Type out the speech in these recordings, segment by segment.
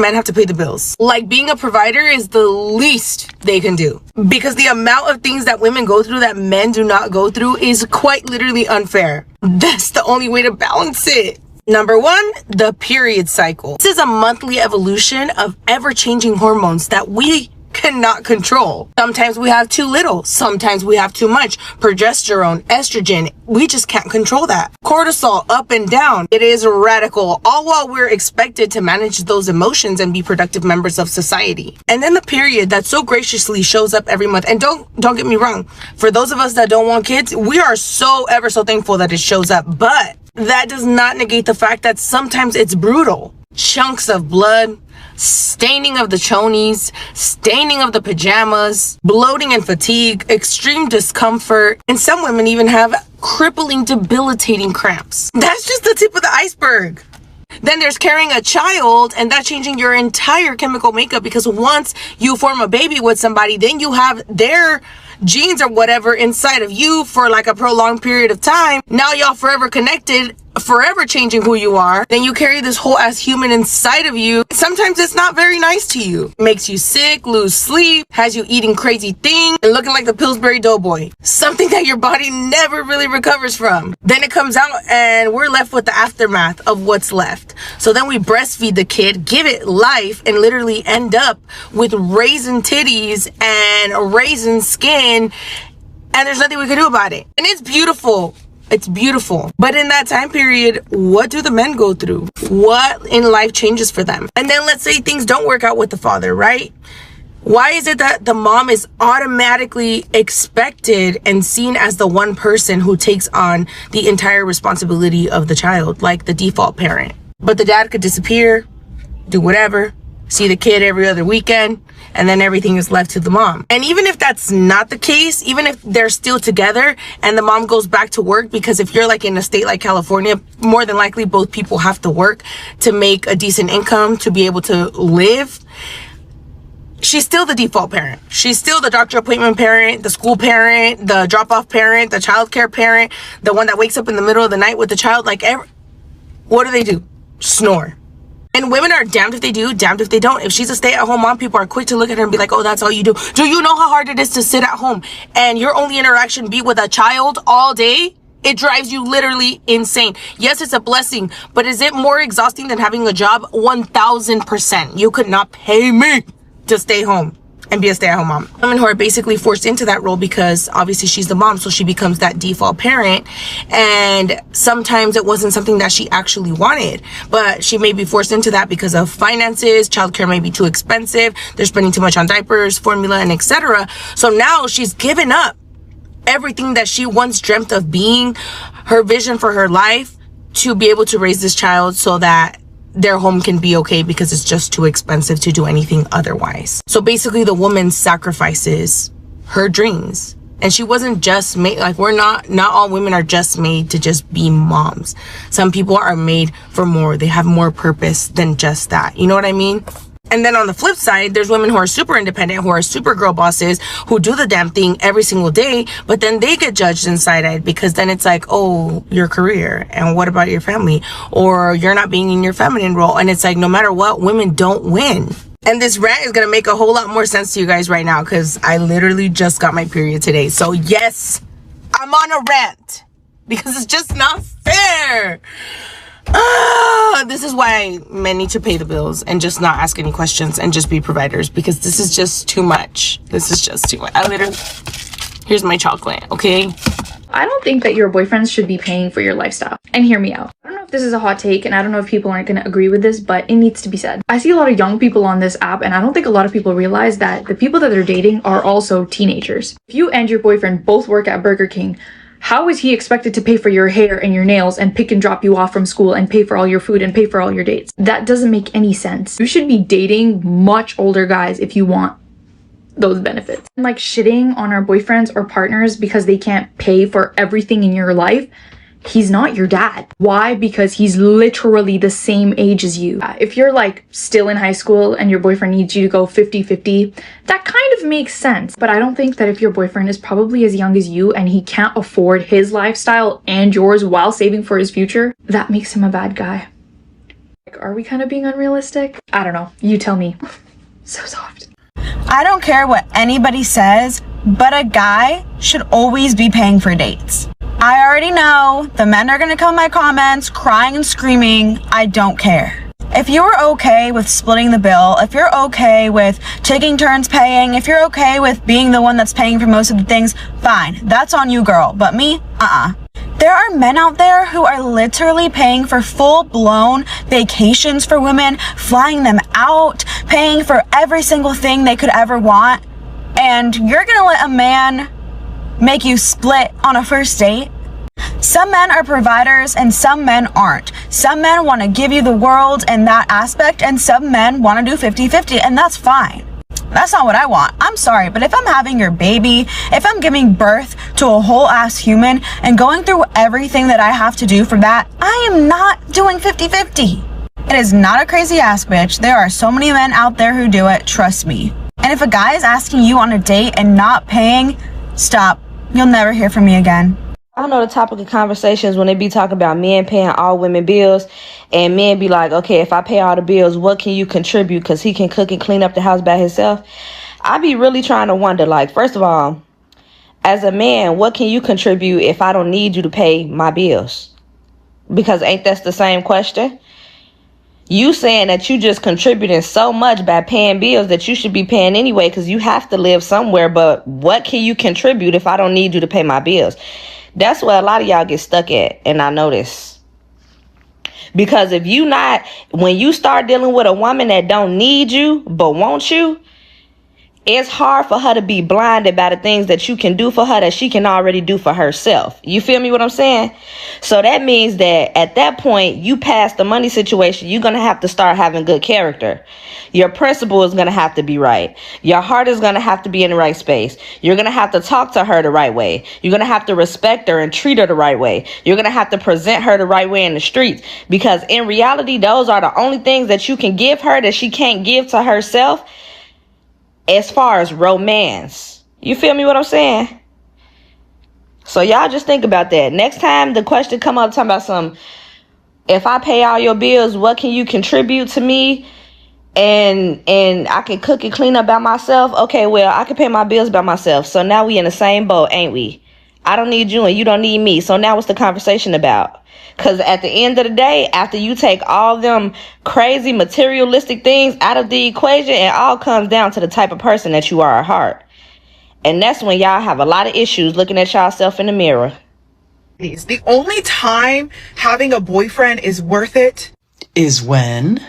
Men have to pay the bills. Like, being a provider is the least they can do, because the amount of things that women go through that men do not go through is quite literally unfair. That's the only way to balance it. Number 1, the period cycle. This is a monthly evolution of ever-changing hormones that we cannot control. Sometimes we have too little, sometimes we have too much. Progesterone, estrogen, we just can't control that. Cortisol, up and down. It is radical, all while we're expected to manage those emotions and be productive members of society. And then the period that so graciously shows up every month. And don't get me wrong, for those of us that don't want kids, we are so ever so thankful that it shows up, but that does not negate the fact that sometimes it's brutal. Chunks of blood, staining of the chonies, staining of the pajamas, bloating and fatigue, extreme discomfort, and some women even have crippling, debilitating cramps. That's just the tip of the iceberg. Then there's carrying a child, and that changing your entire chemical makeup, because once you form a baby with somebody, then you have their genes or whatever inside of you for like a prolonged period of time. Now y'all forever connected, forever changing who you are. Then you carry this whole ass human inside of you. Sometimes it's not very nice to you. Makes you sick, lose sleep, has you eating crazy things, and looking like the Pillsbury Doughboy. Something that your body never really recovers from. Then it comes out and we're left with the aftermath of what's left. So then we breastfeed the kid, give it life, and literally end up with raisin titties and raisin skin, and there's nothing we can do about it. And it's beautiful. It's beautiful. But in that time period, what do the men go through? What in life changes for them? And then let's say things don't work out with the father, right? Why is it that the mom is automatically expected and seen as the one person who takes on the entire responsibility of the child, like the default parent? But the dad could disappear, do whatever, see the kid every other weekend, and then everything is left to the mom. And even if that's not the case, even if they're still together and the mom goes back to work, because if you're like in a state like California, more than likely both people have to work to make a decent income to be able to live, she's still the default parent. She's still the doctor appointment parent, the school parent, the drop-off parent, the childcare parent, the one that wakes up in the middle of the night with the child. Like, what do? Snore. And women are damned if they do, damned if they don't. If she's a stay-at-home mom, people are quick to look at her and be like, oh, that's all you do. Do you know how hard it is to sit at home and your only interaction be with a child all day? It drives you literally insane. Yes, it's a blessing, but is it more exhausting than having a job? 1000%. You could not pay me to stay home and be a stay-at-home mom. Women who are basically forced into that role because obviously she's the mom, so she becomes that default parent, and sometimes it wasn't something that she actually wanted, but she may be forced into that because of finances. Childcare may be too expensive, they're spending too much on diapers, formula, and etc. So now she's given up everything that she once dreamt of being, her vision for her life, to be able to raise this child so that their home can be okay, because it's just too expensive to do anything otherwise. So basically the woman sacrifices her dreams, and she wasn't just made, like, not all women are just made to just be moms. Some people are made for more. They have more purpose than just that. You know what I mean? And then on the flip side, there's women who are super independent, who are super girl bosses, who do the damn thing every single day, but then they get judged and side-eyed, because then it's like, oh, your career, and what about your family? Or you're not being in your feminine role. And it's like, no matter what, women don't win. And this rant is going to make a whole lot more sense to you guys right now, because I literally just got my period today. So yes, I'm on a rant, because it's just not fair. This is why men need to pay the bills and just not ask any questions and just be providers, because this is just too much. This is just too much. Here's my chocolate, okay? I don't think that your boyfriends should be paying for your lifestyle. And hear me out. I don't know if this is a hot take, and I don't know if people aren't going to agree with this, but it needs to be said. I see a lot of young people on this app, and I don't think a lot of people realize that the people that they're dating are also teenagers. If you and your boyfriend both work at Burger King, how is he expected to pay for your hair and your nails and pick and drop you off from school and pay for all your food and pay for all your dates? That doesn't make any sense. You should be dating much older guys if you want those benefits. And like shitting on our boyfriends or partners because they can't pay for everything in your life. He's not your dad. Why? Because he's literally the same age as you. If you're like still in high school and your boyfriend needs you to go 50-50, that kind of makes sense. But I don't think that if your boyfriend is probably as young as you and he can't afford his lifestyle and yours while saving for his future, that makes him a bad guy. are we kind of being unrealistic? I don't know. You tell me. So soft. I don't care what anybody says, but a guy should always be paying for dates. I already know the men are gonna come in my comments crying and screaming. I don't care. If you're okay with splitting the bill, if you're okay with taking turns paying, if you're okay with being the one that's paying for most of the things, fine. That's on you, girl. But me, There are men out there who are literally paying for full-blown vacations for women, flying them out, paying for every single thing they could ever want. And you're gonna let a man make you split on a first date? Some men are providers and some men aren't. Some men want to give you the world in that aspect, and some men want to do 50-50, and that's fine. That's not what I want. I'm sorry, but if I'm having your baby, if I'm giving birth to a whole ass human and going through everything that I have to do for that, I am not doing 50-50. It is not a crazy ass bitch. There are so many men out there who do it, trust me. And if a guy is asking you on a date and not paying, stop. You'll never hear from me again. I don't know the topic of conversations when they be talking about men paying all women bills, and men be like, okay, if I pay all the bills, what can you contribute? Because he can cook and clean up the house by himself. I be really trying to wonder, like, first of all, as a man, what can you contribute if I don't need you to pay my bills? Because ain't that the same question? You saying that you just contributing so much by paying bills that you should be paying anyway because you have to live somewhere, but what can you contribute if I don't need you to pay my bills? That's where a lot of y'all get stuck at, and I know this. Because if you not, when you start dealing with a woman that don't need you but want you, it's hard for her to be blinded by the things that you can do for her that she can already do for herself. You feel me what I'm saying? So that means that at that point, you pass the money situation, you're going to have to start having good character. Your principle is going to have to be right. Your heart is going to have to be in the right space. You're going to have to talk to her the right way. You're going to have to respect her and treat her the right way. You're going to have to present her the right way in the streets. Because in reality, those are the only things that you can give her that she can't give to herself. As far as romance, you feel me what I'm saying? So y'all just think about that. Next time the question come up talking about if I pay all your bills, what can you contribute to me? And I can cook and clean up by myself. Okay, well, I can pay my bills by myself. So now we in the same boat, ain't we? I don't need you and you don't need me. So now what's the conversation about? Because at the end of the day, after you take all them crazy materialistic things out of the equation, it all comes down to the type of person that you are at heart. And that's when y'all have a lot of issues looking at yourself in the mirror. The only time having a boyfriend is worth it is when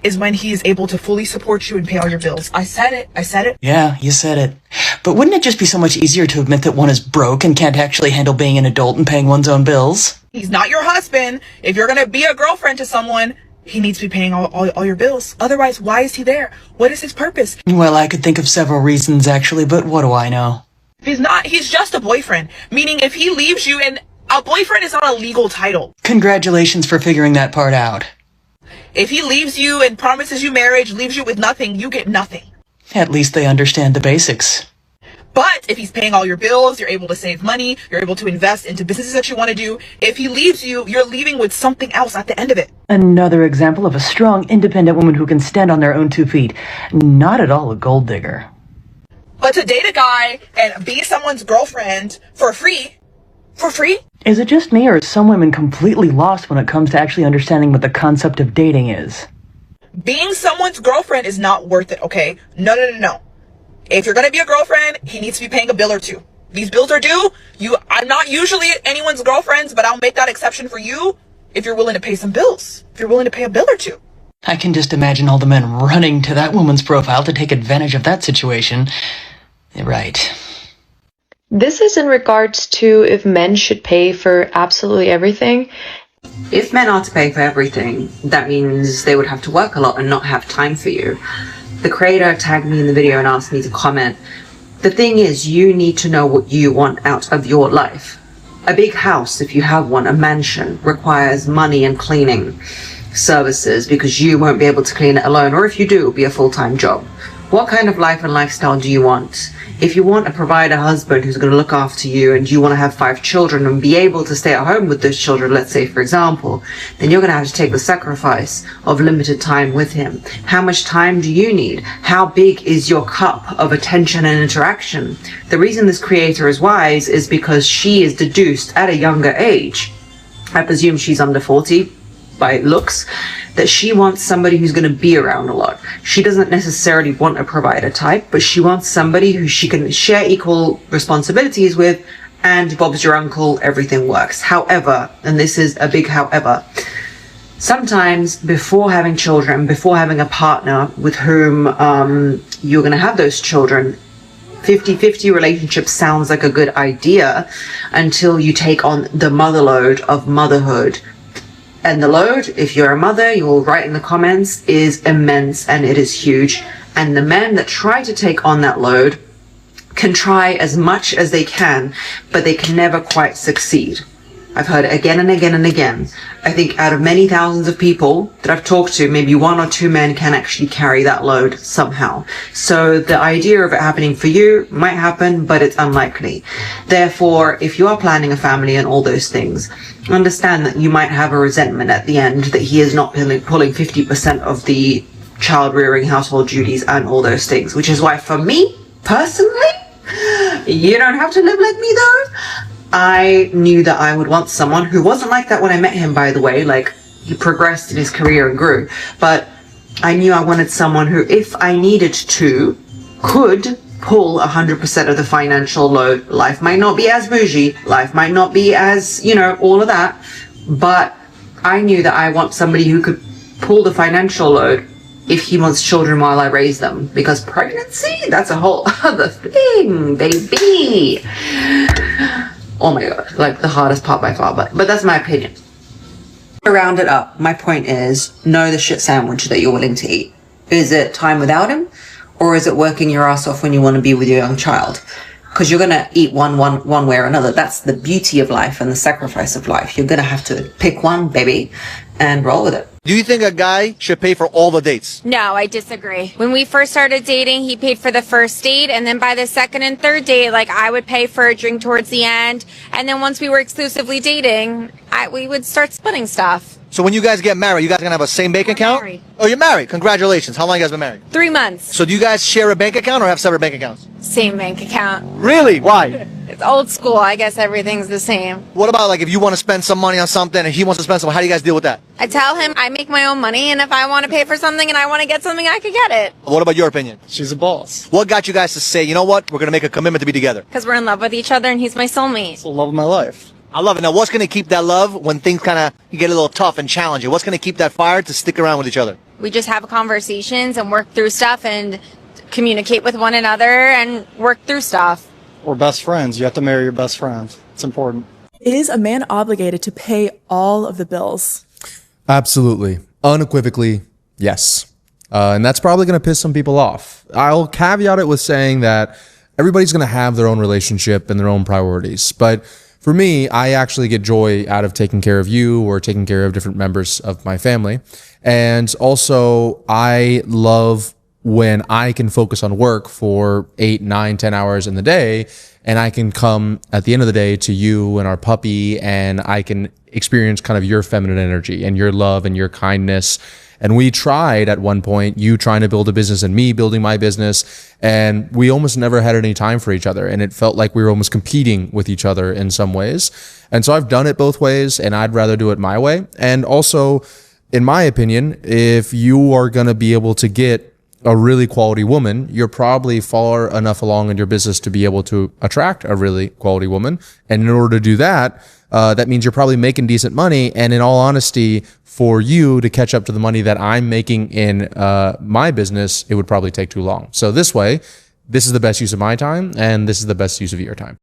he is able to fully support you and pay all your bills. I said it. Yeah, you said it. But wouldn't it just be so much easier to admit that one is broke and can't actually handle being an adult and paying one's own bills? He's not your husband. If you're gonna be a girlfriend to someone, he needs to be paying all your bills. Otherwise, why is he there? What is his purpose? Well, I could think of several reasons, actually, but what do I know? He's just a boyfriend. Meaning if he leaves you, and a boyfriend is not a legal title. Congratulations for figuring that part out. If he leaves you and promises you marriage, leaves you with nothing, you get nothing. At least they understand the basics. But if he's paying all your bills, you're able to save money, you're able to invest into businesses that you want to do. If he leaves you, you're leaving with something else at the end of it. Another example of a strong, independent woman who can stand on their own 2 feet. Not at all a gold digger. But to date a guy and be someone's girlfriend for free? Is it just me, or is some women completely lost when it comes to actually understanding what the concept of dating is? Being someone's girlfriend is not worth it, okay? No. If you're gonna be a girlfriend, he needs to be paying a bill or two. These bills are due. I'm not usually anyone's girlfriend, but I'll make that exception for you if you're willing to pay some bills. If you're willing to pay a bill or two. I can just imagine all the men running to that woman's profile to take advantage of that situation. Right. This is in regards to if men should pay for absolutely everything. If men are to pay for everything, that means they would have to work a lot and not have time for you. The creator tagged me in the video and asked me to comment. The thing is, you need to know what you want out of your life. A big house, if you have one, a mansion, requires money and cleaning services because you won't be able to clean it alone, or if you do, it'll be a full-time job. What kind of life and lifestyle do you want? If you want a provider husband who's going to look after you and you want to have 5 children and be able to stay at home with those children, let's say, for example, then you're going to have to take the sacrifice of limited time with him. How much time do you need? How big is your cup of attention and interaction? The reason this creator is wise is because she is deduced at a younger age. I presume she's under 40 by looks, that she wants somebody who's going to be around a lot. She doesn't necessarily want a provider type, but she wants somebody who she can share equal responsibilities with, and Bob's your uncle, everything works. However, and this is a big however, sometimes before having children, before having a partner with whom you're going to have those children, 50-50 relationship sounds like a good idea until you take on the mother load of motherhood. And the load, if you're a mother, you will write in the comments, is immense and it is huge. And the men that try to take on that load can try as much as they can, but they can never quite succeed. I've heard it again and again and again. I think out of many thousands of people that I've talked to, maybe 1 or 2 men can actually carry that load somehow. So the idea of it happening for you might happen, but it's unlikely. Therefore, if you are planning a family and all those things, understand that you might have a resentment at the end that he is not pulling 50% of the child rearing, household duties and all those things, which is why for me, personally, you don't have to live like me though. I knew that I would want someone who wasn't like that when I met him, by the way, like he progressed in his career and grew, but I knew I wanted someone who, if I needed to, could pull 100% of the financial load. Life might not be as bougie, life might not be as, all of that, but I knew that I want somebody who could pull the financial load if he wants children while I raise them, because pregnancy, that's a whole other thing, baby. Oh my god, like the hardest part by far, but that's my opinion. To round it up, my point is, know the shit sandwich that you're willing to eat. Is it time without him? Or is it working your ass off when you want to be with your young child? Because you're going to eat one way or another. That's the beauty of life and the sacrifice of life. You're going to have to pick one, baby, and roll with it. Do you think a guy should pay for all the dates? No, I disagree. When we first started dating, he paid for the first date, and then by the second and third date, I would pay for a drink towards the end, and then once we were exclusively dating, we would start splitting stuff. So when you guys get married, you guys gonna have a same bank account? Married. Oh, you're married. Congratulations. How long you guys been married? 3 months. So do you guys share a bank account or have separate bank accounts? Same bank account. Really? Why? It's old school. I guess everything's the same. What about if you want to spend some money on something and he wants to spend some, how do you guys deal with that? I tell him I make my own money, and if I want to pay for something and I want to get something, I could get it. What about your opinion? She's a boss. What got you guys to say, you know what, we're gonna make a commitment to be together? Because we're in love with each other, and he's my soulmate. It's the love of my life. I love it. Now, what's gonna keep that love when things you get a little tough and challenging? What's gonna keep that fire to stick around with each other? We just have conversations and work through stuff and communicate with one another and work through stuff. We're best friends. You have to marry your best friend. It's important. Is a man obligated to pay all of the bills? Absolutely. Unequivocally, yes. And that's probably going to piss some people off. I'll caveat it with saying that everybody's going to have their own relationship and their own priorities. But for me, I actually get joy out of taking care of you or taking care of different members of my family. And also, I love when I can focus on work for 8, 9, 10 hours in the day, and I can come at the end of the day to you and our puppy, and I can experience kind of your feminine energy and your love and your kindness. And we tried at one point, you trying to build a business and me building my business, and we almost never had any time for each other. And it felt like we were almost competing with each other in some ways. And so I've done it both ways, and I'd rather do it my way. And also, in my opinion, if you are going to be able to get a really quality woman, you're probably far enough along in your business to be able to attract a really quality woman. And in order to do that, that means you're probably making decent money. And in all honesty, for you to catch up to the money that I'm making in my business, it would probably take too long. So this way, this is the best use of my time, and this is the best use of your time.